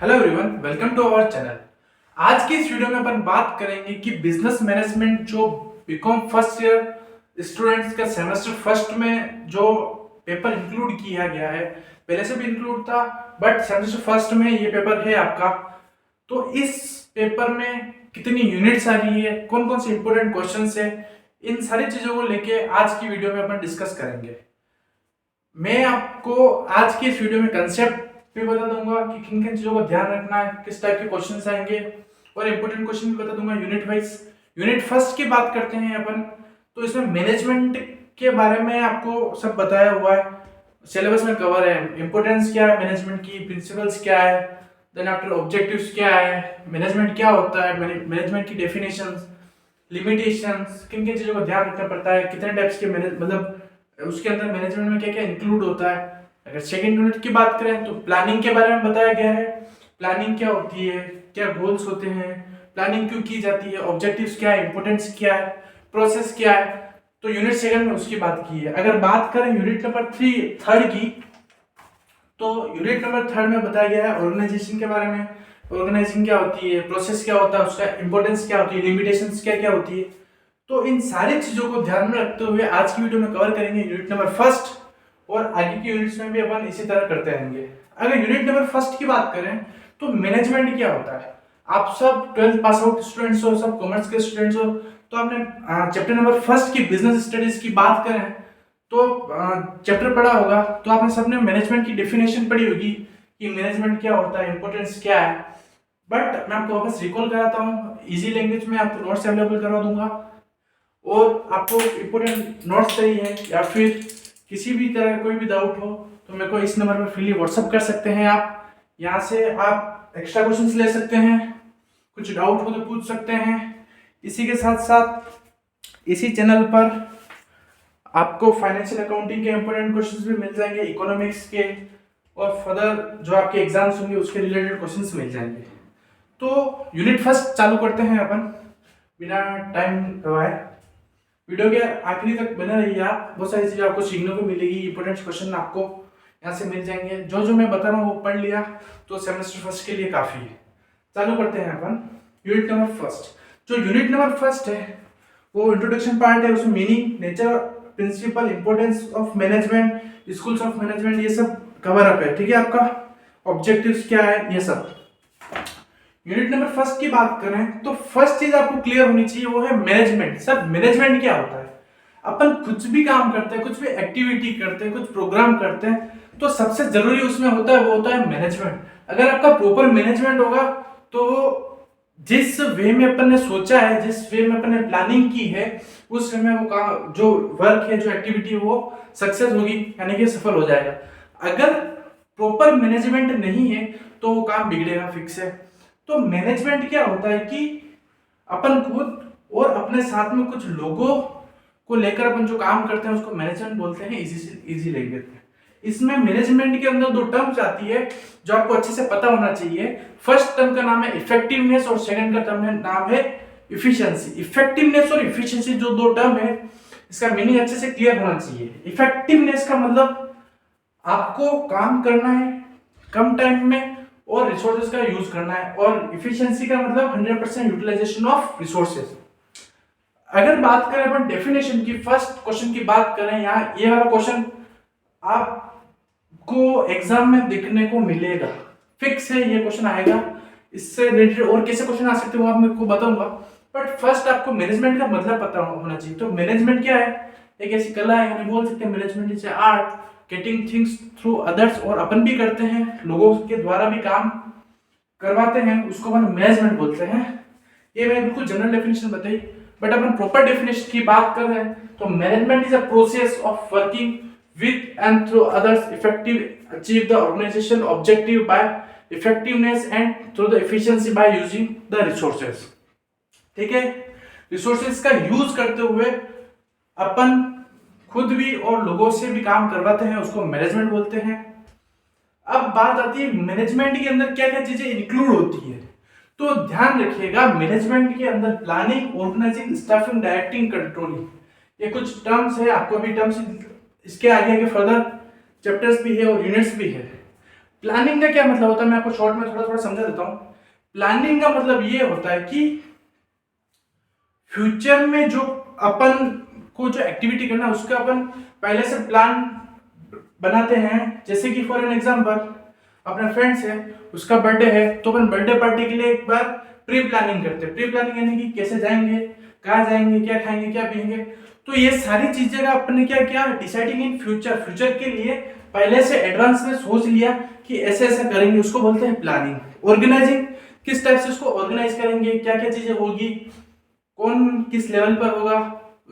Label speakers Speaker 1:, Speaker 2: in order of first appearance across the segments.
Speaker 1: Hello everyone, welcome to our channel. आज की इस वीडियो में अपन बात करेंगे कि बिजनेस मैनेजमेंट जो बीकॉम फर्स्ट ईयर स्टूडेंट्स का सेमेस्टर फर्स्ट में जो पेपर इंक्लूड किया गया है, पहले से भी इंक्लूड था बट सेमेस्टर फर्स्ट में ये पेपर है आपका। तो इस पेपर में कितनी यूनिट्स आ रही है, कौन कौन से इंपॉर्टेंट क्वेश्चंस है, इन सारी चीजों को लेके आज की वीडियो में अपन डिस्कस करेंगे। मैं आपको आज की इस वीडियो में कंसेप्ट भी बता दूंगा कि किन किन चीजों को ध्यान रखना है, किस टाइप के क्वेश्चंस आएंगे, और इंपॉर्टेंट क्वेश्चन भी बता दूंगा यूनिट वाइज। यूनिट फर्स्ट की बात करते हैं अपन, तो इसमें मैनेजमेंट के बारे में आपको सब बताया हुआ है, सिलेबस में कवर है। इंपॉर्टेंस क्या है मैनेजमेंट की, प्रिंसिपल्स क्या है, देन आफ्टर ऑब्जेक्टिव्स क्या है, मैनेजमेंट क्या होता है, मैनेजमेंट की डेफिनेशंस, लिमिटेशंस, किन किन चीजों को ध्यान रखना पड़ता है, कितने टाइप्स के मतलब उसके अंदर मैनेजमेंट में क्या क्या इंक्लूड होता है। अगर सेकंड यूनिट की बात करें तो प्लानिंग के बारे में बताया गया है। प्लानिंग क्या होती है, क्या गोल्स होते हैं, प्लानिंग क्यों की जाती है, ऑब्जेक्टिव्स क्या है, इंपॉर्टेंस क्या है, प्रोसेस क्या है, तो यूनिट सेकंड में उसकी बात की है। अगर बात करें यूनिट नंबर थर्ड की, तो यूनिट नंबर थर्ड में बताया गया है ऑर्गेनाइजेशन के बारे में। ऑर्गेनाइजिंग क्या होती है, प्रोसेस क्या होता है, उसका इंपॉर्टेंस क्या होती है, लिमिटेशंस क्या क्या होती है। तो इन सारी चीजों को ध्यान में रखते हुए आज की वीडियो में कवर करेंगे यूनिट नंबर फर्स्ट, और आगे की यूनिट्स में भी अपन इसी तरह करते रहेंगे। अगर यूनिट नंबर फर्स्ट की बात करें तो मैनेजमेंट क्या होता है। आप सब 12th पास आउट स्टूडेंट्स हो, सब कॉमर्स के स्टूडेंट्स हो, तो आपने चैप्टर नंबर फर्स्ट की बिजनेस स्टडीज की बात करें तो चैप्टर पढ़ा होगा, तो आपने सबने मैनेजमेंट की डेफिनेशन पढ़ी होगी कि मैनेजमेंट क्या होता है, इंपॉर्टेंस क्या है। बट मैं आपको वापस रिकॉल कराता हूँ, इजी लैंग्वेज में आपको नोट्स अवेलेबल करवा दूंगा, और आपको इंपॉर्टेंट नोट्स चाहिए या फिर किसी भी तरह का कोई भी डाउट हो तो मेरे को इस नंबर पर फ्रीली व्हाट्सअप कर सकते हैं। आप यहाँ से आप एक्स्ट्रा क्वेश्चंस ले सकते हैं, कुछ डाउट हो तो पूछ सकते हैं। इसी के साथ साथ इसी चैनल पर आपको फाइनेंशियल अकाउंटिंग के इंपॉर्टेंट क्वेश्चंस भी मिल जाएंगे, इकोनॉमिक्स के, और फर्दर जो आपके एग्जाम्स होंगे उसके रिलेटेड क्वेश्चंस मिल जाएंगे। तो यूनिट फर्स्ट चालू करते हैं अपन बिना टाइम गवाए। वीडियो के आखिरी तक बने रहिए आप, बहुत सारी चीजें आपको सीखने को मिलेगी, इंपॉर्टेंट क्वेश्चन आपको यहाँ से मिल जाएंगे। जो जो मैं बता रहा हूँ वो पढ़ लिया तो सेमेस्टर फर्स्ट के लिए काफी है। चालू करते हैं अपन यूनिट नंबर फर्स्ट। जो यूनिट नंबर फर्स्ट है वो इंट्रोडक्शन पार्ट है, उसमें meaning, nature, principle, importance of management, schools of management, ये सब कवर अप है। ठीक है, आपका ऑब्जेक्टिव्स क्या है, ये सब। यूनिट नंबर फर्स्ट की बात करें तो फर्स्ट चीज आपको क्लियर होनी चाहिए वो है मैनेजमेंट। सर मैनेजमेंट क्या होता है। अपन कुछ भी काम करते हैं, कुछ भी एक्टिविटी करते हैं, कुछ प्रोग्राम करते हैं, तो सबसे जरूरी उसमें होता है वो होता है मैनेजमेंट। अगर आपका प्रॉपर मैनेजमेंट होगा तो जिस वे में अपन ने सोचा है, जिस वे में अपन ने प्लानिंग की है, उस वे में वो काम, जो वर्क है, जो एक्टिविटी है, वो सक्सेस होगी, यानी कि सफल हो जाएगा। अगर प्रॉपर मैनेजमेंट नहीं है तो वो काम बिगड़ेगा फिक्स है। तो मैनेजमेंट क्या होता है कि अपन खुद और अपने साथ में कुछ लोगों को लेकर अपन जो काम करते हैं उसको मैनेजमेंट बोलते हैं, इजी लैंग्वेज में। इसमें मैनेजमेंट के अंदर दो टर्म्स आती है जो आपको अच्छे से पता होना चाहिए। फर्स्ट टर्म का नाम है इफेक्टिवनेस और सेकंड का टर्म है नाम है इफिशिएंसी। इफेक्टिवनेस और इफिशिएंसी जो दो टर्म है, इसका मीनिंग अच्छे से क्लियर होना चाहिए। इफेक्टिवनेस का मतलब आपको काम करना है कम टाइम में और रिसोर्सेज का यूज करना है, और इफिशिएंसी का मतलब 100% यूटिलाइजेशन ऑफ रिसोर्सेज। अगर बात करें अपन डेफिनेशन की, फर्स्ट क्वेश्चन की बात करें, यहाँ ये वाला क्वेश्चन आपको एग्जाम में देखने को मिलेगा, फिक्स है ये क्वेश्चन आएगा। इससे रिलेटेड और कैसे क्वेश्चन आ सकते हो आप मेरे को बताऊंगा, बट फर्स्ट आपको मैनेजमेंट का मतलब पता होना चाहिए। तो मैनेजमेंट क्या है, एक ऐसी कला है, यानी बोल सकते हैं management is art getting things through others, और अपन भी करते हैं, लोगों के द्वारा भी काम करवाते हैं, उसको अपन मैनेजमेंट बोलते हैं। ये मैंने बिल्कुल जनरल डेफिनेशन बताई, बट अपन प्रॉपर डेफिनेशन की बात कर रहे हैं तो management is a process of working with and through others effective achieve the organization objective by effectiveness and through the efficiency by using the resources। ठीक है, resources का यूज करते हुए अपन खुद भी और लोगों से भी काम करवाते हैं, उसको मैनेजमेंट बोलते हैं। अब बात आती है मैनेजमेंट के अंदर क्या क्या चीजें इंक्लूड होती है। तो ध्यान रखिएगा, मैनेजमेंट के अंदर planning, organising, staffing, directing, controlling, ये कुछ टर्म्स है। आपको अभी टर्म्स इसके आगे के फर्दर चैप्टर्स भी है और यूनिट्स भी है। प्लानिंग का क्या मतलब होता है, मैं आपको शॉर्ट में थोड़ा थोड़ा समझा देता हूँ। प्लानिंग का मतलब ये होता है कि फ्यूचर में जो अपन को जो एक्टिविटी करना है उसका अपन पहले से प्लान बनाते हैं। जैसे कि फॉर एन एग्जांपल अपना फ्रेंड्स है, उसका बर्थडे है, तो अपन बर्थडे पार्टी के लिए एक बार प्री प्लानिंग करते हैं। प्री प्लानिंग यानी कि कैसे जाएंगे, कहाँ जाएंगे, क्या खाएंगे, क्या पिएंगे। तो ये सारी चीजें का अपन ने क्या किया, डिसाइडिंग इन फ्यूचर, फ्यूचर के लिए पहले से एडवांस में सोच लिया कि ऐसे ऐसा करेंगे, उसको बोलते हैं प्लानिंग। ऑर्गेनाइजिंग, किस टाइप से उसको ऑर्गेनाइज करेंगे, क्या क्या चीजें होगी, कौन किस लेवल पर होगा,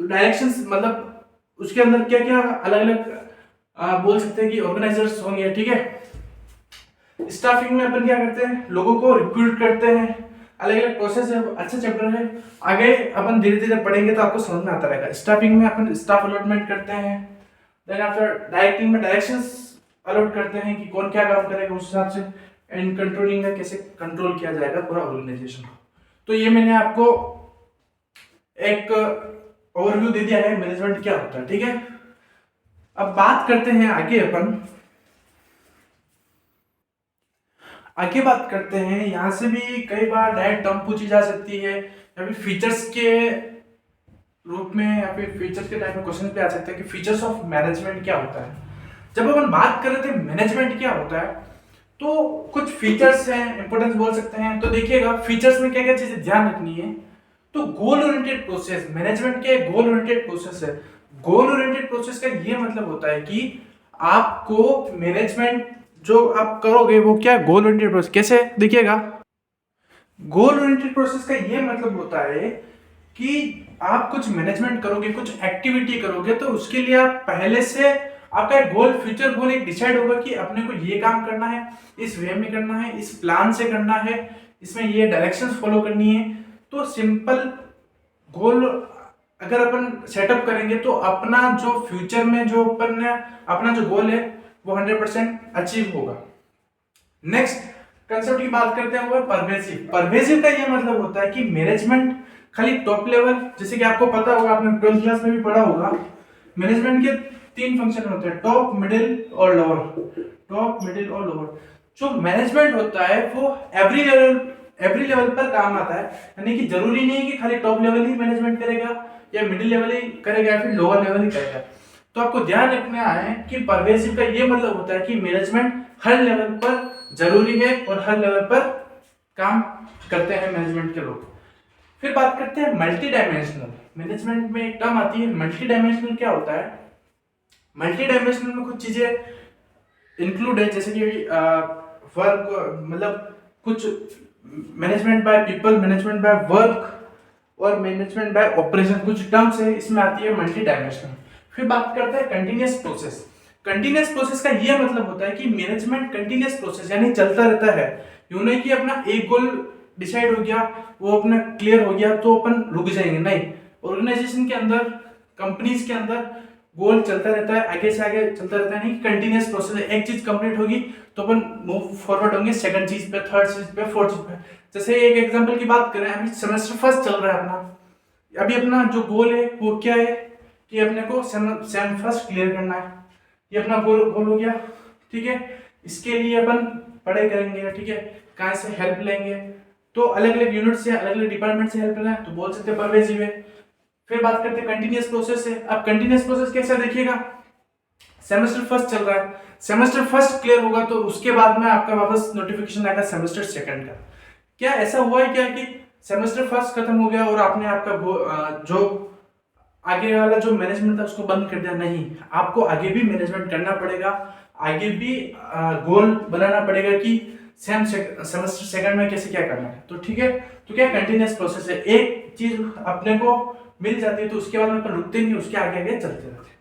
Speaker 1: डायरेक्शंस मतलब उसके अंदर क्या क्या अलग अलग बोल सकते हैं कि ऑर्गेनाइजर्स होंगे, ठीक है। स्टाफिंग में अपन क्या करते हैं, लोगों को रिक्रूट करते हैं, अलग अलग प्रोसेस है, अच्छा चैप्टर है, आगे अपन धीरे धीरे पढ़ेंगे तो आपको समझ में आता रहेगा। स्टाफिंग में अपन स्टाफ अलॉटमेंट करते हैं, देन आफ्टर डायरेक्टिंग में डायरेक्शंस अलॉट करते हैं कि कौन क्या काम करेगा उस हिसाब से, एंड कंट्रोलिंग में कैसे कंट्रोल किया जाएगा पूरा ऑर्गेनाइजेशन को। तो ये मैंने आपको एक ओवरव्यू दे दिया है मैनेजमेंट क्या होता है, ठीक है। अब बात करते हैं आगे बात करते हैं। यहां से भी कई बार डायरेक्ट टर्म पूछी जा सकती है, या फिर फीचर्स के रूप में, या फिर फीचर्स के टाइप में क्वेश्चन पे आ सकता है कि फीचर्स ऑफ मैनेजमेंट क्या होता है। जब अपन बात कर रहे थे मैनेजमेंट क्या होता है, तो कुछ फीचर्स हैं, इंपॉर्टेंस बोल सकते हैं। तो देखिएगा फीचर्स में क्या क्या चीजें ध्यान रखनी है। तो गोल ओरिएंटेड प्रोसेस, मैनेजमेंट के गोल ओरिएंटेड प्रोसेस है। गोल ओरिएंटेड प्रोसेस का ये मतलब होता है कि आपको मैनेजमेंट जो आप करोगे वो क्या, गोल ओरिएंटेड प्रोसेस। कैसे देखिएगा, गोल ओरिएंटेड प्रोसेस का ये मतलब होता है कि आप कुछ मैनेजमेंट करोगे, कुछ एक्टिविटी करोगे, तो उसके लिए आप पहले से आपका एक गोल, फ्यूचर गोल एक डिसाइड होगा कि अपने को ये काम करना है, इस वे में करना है, इस प्लान से करना है, इसमें ये डायरेक्शंस फॉलो करनी है। तो सिंपल गोल अगर अपन सेटअप करेंगे तो अपना जो फ्यूचर में जो अपन ने अपना जो गोल है वो 100% अचीव होगा। नेक्स्ट कंसेप्ट की बात करते हैं वो है परवेसिव। परवेसिव का ये मतलब होता है कि मैनेजमेंट खाली टॉप लेवल, जैसे कि आपको पता होगा, आपने 12th क्लास में भी पढ़ा होगा, मैनेजमेंट के 3 फंक्शन होते हैं, टॉप, मिडिल और लोअर। टॉप, मिडिल और लोअर। जो मैनेजमेंट होता है वो एवरी लेवल पर काम आता है, यानी कि जरूरी नहीं है कि खाली टॉप लेवल ही मैनेजमेंट करेगा, या मिडिल लेवल ही करेगा, या फिर लोअर लेवल ही करेगा। तो आपको ध्यान रखना है कि परवेसिव का ये मतलब होता है कि मैनेजमेंट हर लेवल पर जरूरी है और हर लेवल पर काम करते हैं मैनेजमेंट के लोग। फिर बात करते हैं मल्टी डायमेंशनल। मैनेजमेंट में एक टर्म आती है मल्टी डायमेंशनल। क्या होता है मल्टी डायमेंशनल में? कुछ चीजें इंक्लूड है, जैसे कि वर्क, मतलब कुछ management by people, management by work और मैनेजमेंट बाय ऑपरेशन, कुछ टर्म्स है, इसमें आती है मल्टी डायमेंशनल। फिर बात करते हैं कंटिन्यूअस प्रोसेस। कंटिन्यूअस प्रोसेस का यह मतलब होता है कि मैनेजमेंट कंटिन्यूअस प्रोसेस यानी चलता रहता है। यूं नहीं कि अपना एक गोल डिसाइड हो गया, वो अपना क्लियर हो गया तो अपन रुक जाएंगे, नहीं। ऑर्गेनाइजेशन के अंदर, कंपनीज के अंदर गोल चलता रहता है, आगे से आगे चलता रहता है, नहीं कंटिन्यूअस प्रोसेस है। एक चीज कंप्लीट होगी तो अपन मूव फॉरवर्ड होंगे सेकंड चीज पे, थर्ड चीज पे, फोर्थ चीज पे। जैसे एक एग्जांपल की बात करें, अभी सेमेस्टर फर्स्ट चल रहा है अपना, अभी अपना जो गोल है वो क्या है कि अपने को सेम फर्स्ट क्लियर करना है। ये अपना गोल हो गया, ठीक है। इसके लिए अपन पढ़ाई करेंगे, ठीक है, कहाँ से हेल्प लेंगे, तो अलग अलग यूनिट से, अलग अलग डिपार्टमेंट से हेल्प लेना है, तो बोल सकते हैं परवेसिव है। फिर बात करते हैं कंटिन्यूअस प्रोसेस है। अब कंटिन्यूअस प्रोसेस कैसा देखिएगा, सेमेस्टर फर्स्ट चल रहा है, सेमेस्टर फर्स्ट क्लियर होगा तो उसके बाद में आपका वापस नोटिफिकेशन आएगा सेमेस्टर सेकंड का। क्या ऐसा हुआ है क्या कि सेमेस्टर फर्स्ट खत्म हो गया और आपने आपका जो आगे वाला जो मैनेजमेंट था उसको बंद कर दिया? नहीं, आपको आगे भी मैनेजमेंट करना पड़ेगा, आगे भी गोल बनाना पड़ेगा कि सेमेस्टर सेकंड में कैसे क्या करना है। तो ठीक है, तो क्या कंटिन्यूअस प्रोसेस है, एक चीज अपने को मिल जाती है तो उसके बाद में अपन रुकते नहीं, उसके आगे आगे चलते रहते हैं।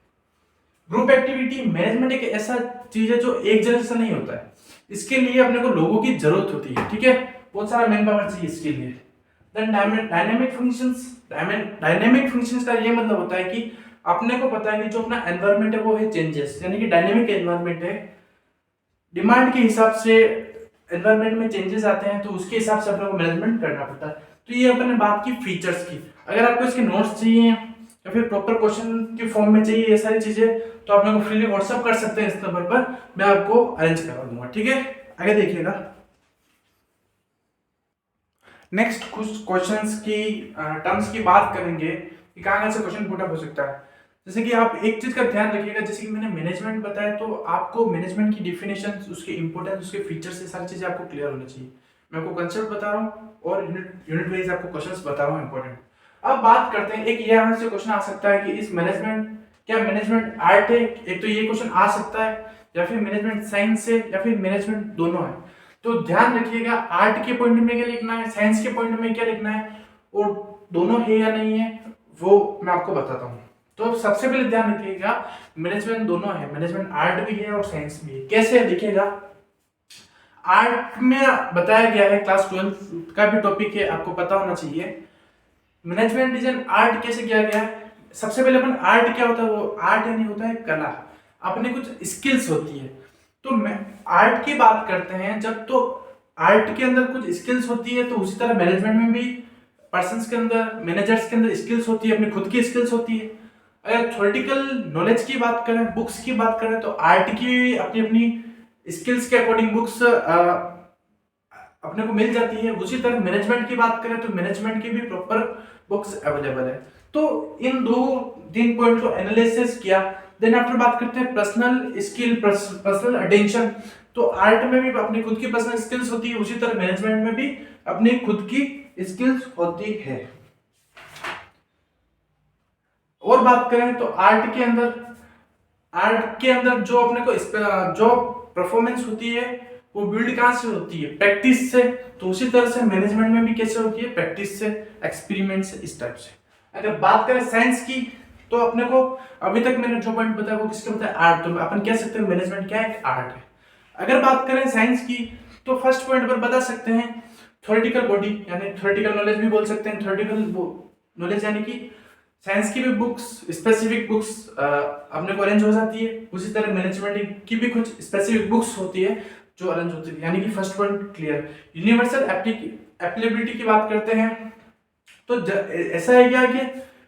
Speaker 1: ग्रुप एक्टिविटी, मैनेजमेंट एक ऐसा चीज है जो एक जगह से नहीं होता है, इसके लिए अपने को लोगों की जरूरत होती है, ठीक है, बहुत सारा मैन पावर चाहिए इसके लिए। Then dynamic functions. Dynamic functions का ये मतलब होता है कि अपने को पता है कि जो अपना एनवायरनमेंट है वो है चेंजेस, यानी कि डायनेमिक एनवायरनमेंट है, डिमांड के हिसाब से एनवायरनमेंट में चेंजेस आते हैं तो उसके हिसाब से अपने को मैनेजमेंट करना पड़ता है। तो ये अपन ने बात की फीचर्स की। अगर आपको इसके नोट्स चाहिए या फिर प्रॉपर क्वेश्चन की फॉर्म में चाहिए ये सारी चीजें, तो आप मेरे को फ्रीली व्हाट्सअप कर सकते हैं इस नंबर पर, मैं आपको अरेंज करवा दूंगा। ठीक है, आगे देखिएगा। नेक्स्ट कुछ क्वेश्चंस की टर्म्स की बात करेंगे कि कहाँ से क्वेश्चन पुट अप हो सकता है। जैसे कि आप एक चीज का ध्यान रखिएगा, जैसे कि मैंने मैनेजमेंट बताया, तो आपको मैनेजमेंट की डिफिनेशन, उसके इंपॉर्टेंस, उसके फीचर्स, ये सारी चीजें आपको क्लियर होनी चाहिए। मैं आपको कंसेप्ट बता रहा हूँ और यूनिट वाइज आपको क्वेश्चंस बता रहा हूँ इंपॉर्टेंट। अब बात करते हैं, एक यहाँ से क्वेश्चन आ सकता है कि इस मैनेजमेंट, क्या मैनेजमेंट आर्ट है? एक तो ये क्वेश्चन आ सकता है, या फिर मैनेजमेंट साइंस है, या फिर मैनेजमेंट दोनों है। तो ध्यान रखिएगा, आर्ट के पॉइंट में क्या लिखना है, साइंस के पॉइंट में क्या लिखना है, और दोनों है या नहीं है वो मैं आपको बताता हूँ। तो सबसे पहले ध्यान रखिएगा, मैनेजमेंट दोनों है, मैनेजमेंट आर्ट भी है और साइंस भी है। कैसे है देखिएगा, आर्ट में बताया गया है, क्लास 12 का भी टॉपिक है, आपको पता होना चाहिए। मैनेजमेंट डिजाइन आर्ट कैसे किया गया है? सबसे पहले अपन आर्ट क्या होता है, वो आर्ट यानी होता है कला, अपने कुछ स्किल्स होती है। तो मैं आर्ट की बात करते हैं जब, तो आर्ट के अंदर कुछ स्किल्स होती है, तो उसी तरह मैनेजमेंट में भी पर्सन्स के अंदर, मैनेजर्स के अंदर स्किल्स होती है, अपनी खुद की स्किल्स होती है। अगर थ्योरेटिकल नॉलेज की बात करें, बुक्स की बात करें, तो आर्ट की अपनी अपनी स्किल्स के अकॉर्डिंग बुक्स अपने को मिल जाती है। उसी तरह मैनेजमेंट की बात करें तो मैनेजमेंट की भी प्रॉपर बुक्स अवेलेबल है। तो इन दो तीन पॉइंट को एनालिसिस किया, देन आफ्टर बात करते हैं पर्सनल स्किल, पर्सनल अटेंशन। तो आर्ट में भी अपनी खुद की पर्सनल स्किल्स होती है, उसी तरह मैनेजमेंट में भी अपनी खुद की स्किल्स होती है। और बात करें तो आर्ट के अंदर जो अपने को जो परफॉर्मेंस होती है वो बिल्ड कहां से होती है, प्रैक्टिस से। तो उसी तरह से मैनेजमेंट में भी कैसे होती है, प्रैक्टिस से, एक्सपेरिमेंट से, इस टाइप से। अगर बात करें साइंस की, तो अपने को अभी तक मैंने जो पॉइंट बताया वो किसके बताया, आर्ट। तो अपन कह सकते हैं मैनेजमेंट क्या है, आर्ट है। अगर बात करें साइंस की, तो फर्स्ट पॉइंट पर बता सकते हैं थ्योरेटिकल बॉडी, यानी थ्योरेटिकल नॉलेज भी बोल सकते हैं। थ्योरेटिकल नॉलेज यानी कि साइंस की भी बुक्स, स्पेसिफिक बुक्स अपने को अरेंज हो जाती है, उसी तरह मैनेजमेंट की भी कुछ स्पेसिफिक बुक्स होती है जो अरेंज होती है, यानी कि first point clear. Universal applicability की बात करते हैं, तो ऐसा है क्या कि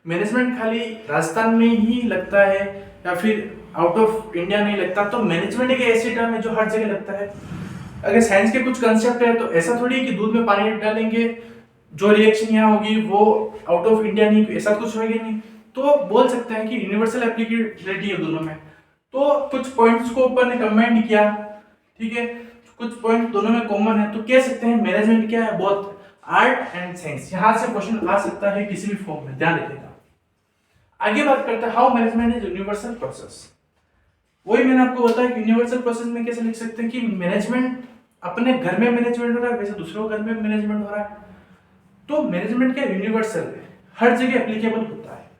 Speaker 1: मैनेजमेंट खाली राजस्थान में ही लगता है या फिर आउट ऑफ इंडिया नहीं लगता? तो मैनेजमेंट एक ऐसी टर्म है जो हर जगह लगता है। अगर साइंस के कुछ कंसेप्ट है, तो ऐसा थोड़ी है कि दूध में पानी डालेंगे जो रिएक्शन यहाँ होगी वो आउट ऑफ इंडिया नहीं, ऐसा कुछ होगा नहीं। तो बोल सकते हैं कि यूनिवर्सल एप्लीकेबिलिटी है दोनों में। तो कुछ पॉइंट्स को ऊपर ने कंबाइन किया, ठीक है, कुछ पॉइंट दोनों में कॉमन है, तो कह सकते हैं मैनेजमेंट क्या है, बोथ आर्ट एंड साइंस। यहां से क्वेश्चन आ सकता है किसी भी फॉर्म में, ध्यान रखिएगा। आगे बात करते हैं how management is universal process. वही मैंने आपको बताया कि यूनिवर्सल प्रोसेस में कैसे लिख सकते हैं कि मैनेजमेंट अपने घर में मैनेजमेंट हो रहा है, वैसे दूसरों घर में मैनेजमेंट हो रहा है। तो मैनेजमेंट क्या यूनिवर्सल है, हर जगह एप्लीकेबल होता है।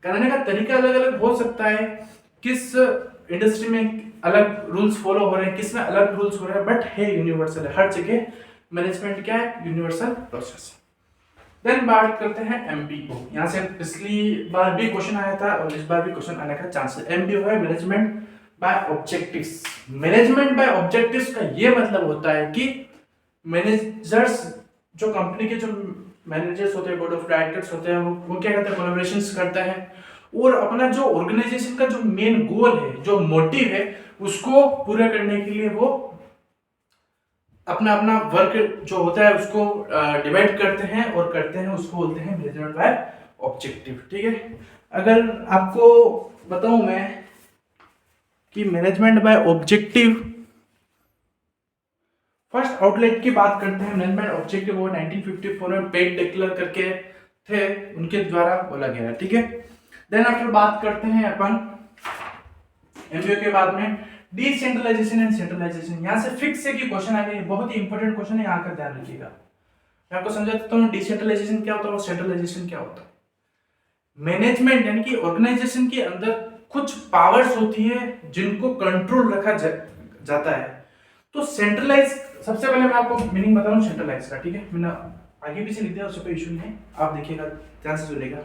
Speaker 1: करने का तरीका अलग अलग हो सकता है, किस इंडस्ट्री में अलग रूल्स फॉलो हो रहे हैं, किस में अलग रूल्स हो रहे हैं, बट है यूनिवर्सल है हर जगह। मैनेजमेंट क्या है, यूनिवर्सल प्रोसेस। देन बात करते हैं एमबीओ। यहाँ से पिछली बार भी क्वेश्चन आया था और इस बार भी क्वेश्चन आने का चांस है। एमबीओ है management by objectives. Management by objectives का ये मतलब होता है कि मैनेजर्स, जो कंपनी के जो मैनेजर्स होते हैं, बोर्ड ऑफ डायरेक्टर्स होते हैं, वो क्या करते हैं, कोलैबोरेशंस करते हैं और अपना जो ऑर्गेनाइजेशन का जो मेन गोल है, जो मोटिव है, उसको पूरा करने के लिए वो अपना अपना वर्क जो होता है उसको डिवाइड करते हैं और करते हैं, उसको बोलते हैं मैनेजमेंट बाय ऑब्जेक्टिव। ठीक है, अगर आपको बताऊं मैं कि management by objective, first outlet की बात करते हैं। मैनेजमेंट ऑब्जेक्टिव वो 1954 में पेट डिक्लेयर करके थे, उनके द्वारा बोला गया है। ठीक है, देन आफ्टर बात करते हैं अपन एमबीओ के बाद में डिसेंट्रलाइजेशन एंड सेंट्रलाइजेशन। यहां से फिक्स है कि क्वेश्चन आ गया, बहुत ही इंपॉर्टेंट क्वेश्चन है, यहां का ध्यान रखिएगा। मैं आपको समझा देता हूं डिसेंट्रलाइजेशन क्या होता है और सेंट्रलाइजेशन क्या होता है। मैनेजमेंट यानी कि ऑर्गेनाइजेशन के अंदर कुछ पावर्स होती है जिनको कंट्रोल रखा जाता है। तो सेंट्रलाइज, सबसे पहले मैं आपको मीनिंग बता रहा हूं सेंट्रलाइज का। ठीक है, मैंने आगे पीछे लिख दिया, उससे कोई इशू नहीं है, आप देखिएगा, ध्यान से सुनिएगा।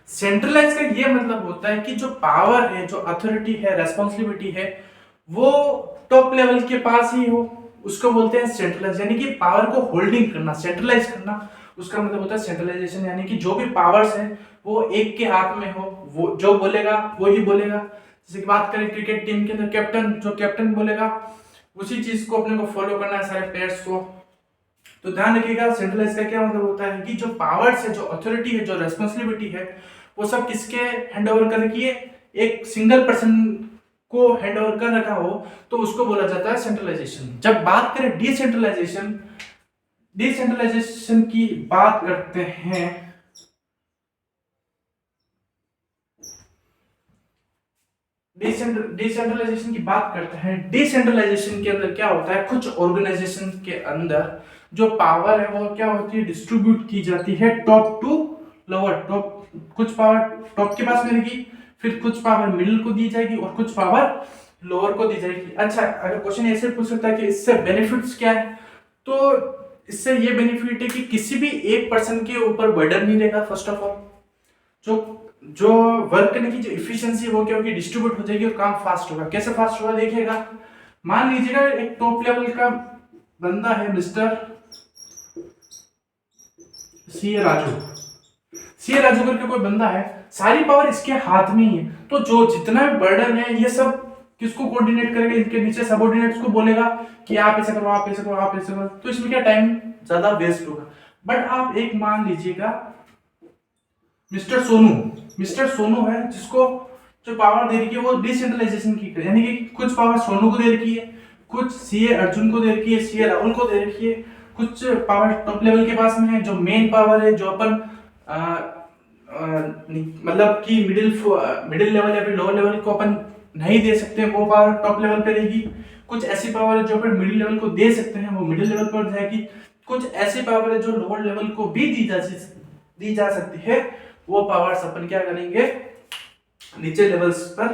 Speaker 1: सेंट्रलाइज का ये मतलब होता है कि जो पावर है, जो अथॉरिटी है, रेस्पॉन्सिबिलिटी है, वो टॉप लेवल के पास ही हो, उसको बोलते हैं सेंट्रलाइज। यानी कि पावर को होल्डिंग करना, सेंट्रलाइज करना, उसका मतलब होता है सेंट्रलाइजेशन, यानी कि जो भी पावर्स है वो एक के हाथ में हो, वो जो बोलेगा वो ही बोलेगा। जैसे कि बात करें क्रिकेट टीम के अंदर कैप्टन, जो कैप्टन बोलेगा उसी चीज को अपने को फॉलो करना है सारे प्लेयर्स को। तो ध्यान रखिएगा सेंट्रलाइज का क्या मतलब होता है कि जो पावर्स है, जो अथॉरिटी है, जो रेस्पॉन्सिबिलिटी है, वो सब किसके हैंड ओवर कर रखी है, एक सिंगल पर्सन को हैंड ओवर कर रखा हो तो उसको बोला जाता है सेंट्रलाइजेशन। जब बात करें डिसेंट्रलाइजेशन, डिसेंट्रलाइजेशन की बात करते हैं, डिसेंट्रलाइजेशन की बात करते हैं, डिसेंट्रलाइजेशन के अंदर क्या होता है, कुछ ऑर्गेनाइजेशन के अंदर जो पावर है वो क्या होती है, डिस्ट्रीब्यूट की जाती है टॉप टू लोअर। टॉप, कुछ पावर टॉप के पास मिलेगी, फिर कुछ पावर मिडिल को दी जाएगी और कुछ पावर लोअर को दी जाएगी। अच्छा, अगर क्वेश्चन ऐसे पूछ सकता है कि इससे बेनिफिट्स क्या है, तो इससे ये बेनिफिट है कि किसी भी एक पर्सन के ऊपर बर्डन नहीं रहेगा। फर्स्ट ऑफ ऑल जो जो वर्क करने की जो इफिशियंसी वो क्या होगी, डिस्ट्रीब्यूट हो जाएगी और काम फास्ट होगा। कैसे फास्ट होगा देखिएगा, मान लीजिएगा एक टॉप लेवल का बंदा है मिस्टर सी राजू, सी राजू करके कोई बंदा है, सारी पावर इसके हाथ में ही है, तो जो जितना भी बर्डन है ये सब किसको कोऑर्डिनेट करेगा, इनके नीचे सबऑर्डिनेट्स को बोलेगा कि आप ऐसा करो, आप ऐसा करो, आप ऐसा करो, तो इसमें क्या टाइम ज्यादा वेस्ट होगा। बट आप एक मान लीजिएगा मिस्टर सोनू, मिस्टर सोनू है जिसको जो पावर दे रखी है वो डिसेंट्रलाइजेशन की, यानी कि कुछ पावर सोनू को दे रखी है, कुछ सीए अर्जुन को दे रखी है, सीए राहुल को दे रखी है, कुछ पावर टॉप लेवल के पास में है, जो मेन पावर है जो अपन मतलब कि मिडिल लेवल या फिर लोअर लेवल को अपन नहीं दे सकते, वो पावर टॉप लेवल पे रहेगी। कुछ ऐसी पावर है जो अपन मिडिल लेवल को दे सकते हैं, वो मिडिल लेवल पर जाएगी। कुछ ऐसी पावर है जो लोअर लेवल को भी दी जा सकती है, वो पावर्स अपन क्या करेंगे, नीचे लेवल्स पर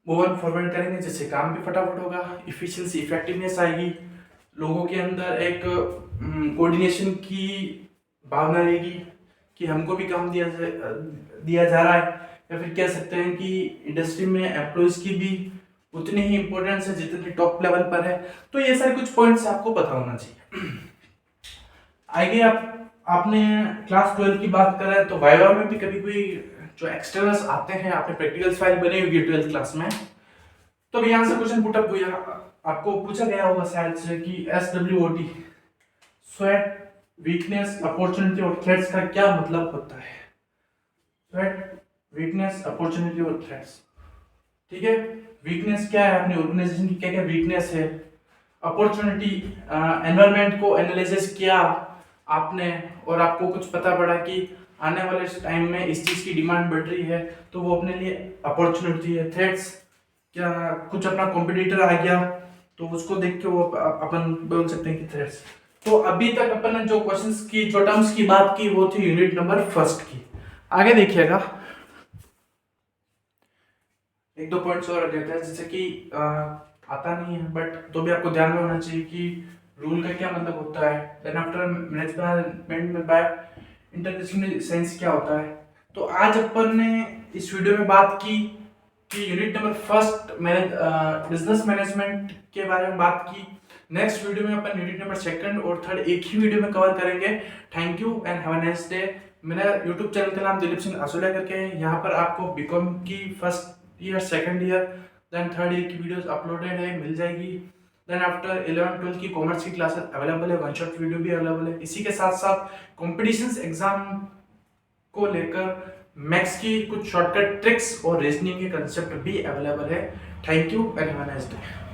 Speaker 1: मूव ऑन फॉरवर्ड करेंगे, जिससे काम भी फटाफट होगा, इफिशिएंसी इफेक्टिवनेस आएगी, लोगों के अंदर एक कोऑर्डिनेशन की भावना रहेगी कि हमको भी काम दिया जा रहा है, या फिर कह सकते हैं कि इंडस्ट्री में एम्प्लॉयज की भी उतनी ही इंपॉर्टेंस है जितनी टॉप लेवल पर है। तो ये सारे कुछ पॉइंट्स आपको पता होना चाहिए। आगे आपने क्लास 12 की बात करें तो वाइवा में भी कभी कोई जो एक्सटर्नल्स आते हैं, आपने प्रैक्टिकल्स फाइल बनी होगी 12th क्लास में, तो यहाँ से क्वेश्चन पुट अप हुआ, आपको पूछा गया होगा शायद से कि SWOT, स्वेट, वीकनेस, अपॉर्चुनिटी और थ्रेट्स का क्या मतलब होता है। स्वेट, वीकनेस, अपॉर्चुनिटी और थ्रेट्स, ठीक है। वीकनेस क्या है, अपनी ऑर्गेनाइजेशन की क्या क्या वीकनेस है, अपॉर्चुनिटी, एनवायरनमेंट को एनालिसिस किया आपने और आपको कुछ पता पड़ा कि आने वाले टाइम में इस चीज की डिमांड बढ़ रही है, तो वो अपने लिए अपॉर्चुनिटी है। थ्रेट्स, क्या कुछ अपना कॉम्पिटिटर आ गया तो उसको देख के वो अपन बोल सकते हैं कि थ्रेट्स। तो अभी तक अपन ने जो क्वेश्चंस की, जो टर्म्स की बात की, वो थी यूनिट नंबर फर्स्ट की। आगे देखिएगा, एक दो पॉइंट्स और देते हैं, जैसे कि आता नहीं है बट तो भी आपको ध्यान में होना चाहिए कि रूल का क्या मतलब होता है, देन आफ्टर मैनेजमेंट में बाय इंटरडिसिप्लिनरी साइंस क्या होता है। तो आज अपन ने इस वीडियो में बात की कि unit number first business management के बारे में बात की। नेक्स्ट वीडियो में अपन यूनिट नंबर सेकंड और थर्ड एक ही वीडियो में कवर करेंगे। Thank you and have a nice day. मेरा यूट्यूब चैनल का नाम दिलीप सिंह आसोलिया करके है। यहाँ पर आपको बीकॉम की first year, second year, then third year की वीडियोस अपलोडेड है, मिल जाएगी। देन आफ्टर 11-12 की कॉमर्स की क्लासेस अवेलेबल है, वन शॉट वीडियो भी अवेलेबल है। इसी के साथ साथ कॉम्पिटिशन्स एग्जाम को लेकर मैथ्स की कुछ शॉर्टकट ट्रिक्स और रीजनिंग के कंसेप्ट भी अवेलेबल है। Thank you and have a nice day.